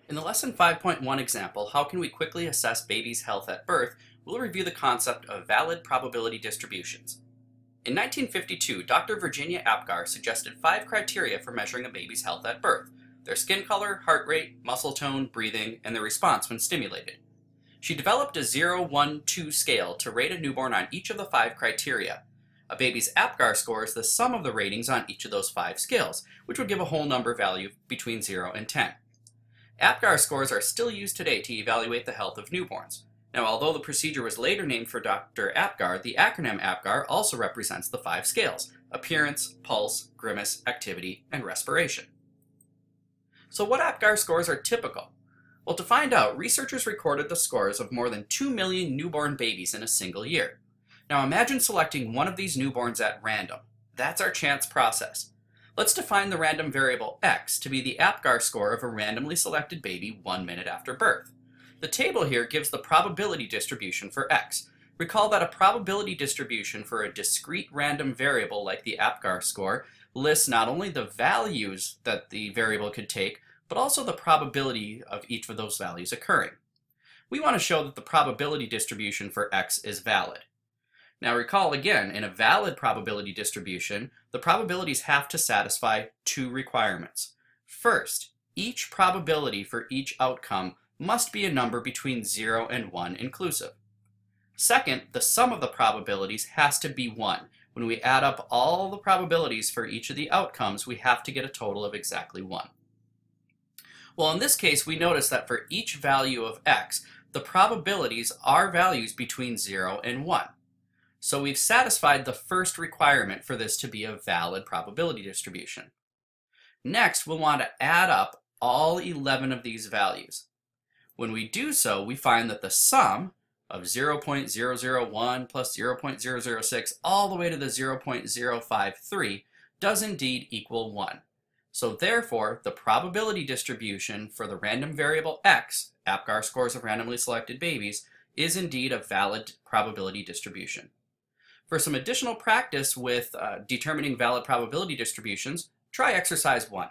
In the Lesson 5.1 example, How Can We Quickly Assess Baby's Health at Birth, we'll review the concept of valid probability distributions. In 1952, Dr. Virginia Apgar suggested 5 criteria for measuring a baby's health at birth: their skin color, heart rate, muscle tone, breathing, and their response when stimulated. She developed a 0, 1, 2 scale to rate a newborn on each of the 5 criteria. A baby's Apgar score is the sum of the ratings on each of those 5 scales, which would give a whole number value between 0 and 10. Apgar scores are still used today to evaluate the health of newborns. Now, although the procedure was later named for Dr. Apgar, the acronym Apgar also represents the 5 scales: appearance, pulse, grimace, activity, and respiration. So what Apgar scores are typical? Well, to find out, researchers recorded the scores of more than 2 million newborn babies in a single year. Now imagine selecting one of these newborns at random. That's our chance process. Let's define the random variable x to be the Apgar score of a randomly selected baby 1 minute after birth. The table here gives the probability distribution for x. Recall that a probability distribution for a discrete random variable like the Apgar score lists not only the values that the variable could take, but also the probability of each of those values occurring. We want to show that the probability distribution for x is valid. Now recall again, in a valid probability distribution, the probabilities have to satisfy 2 requirements. First, each probability for each outcome must be a number between 0 and 1 inclusive. Second, the sum of the probabilities has to be 1. When we add up all the probabilities for each of the outcomes, we have to get a total of exactly 1. Well, in this case, we notice that for each value of x, the probabilities are values between 0 and 1. So we've satisfied the first requirement for this to be a valid probability distribution. Next, we'll want to add up all 11 of these values. When we do so, we find that the sum of 0.001 plus 0.006 all the way to the 0.053 does indeed equal 1. So therefore, the probability distribution for the random variable x, Apgar scores of randomly selected babies, is indeed a valid probability distribution. For some additional practice with determining valid probability distributions, try exercise 1.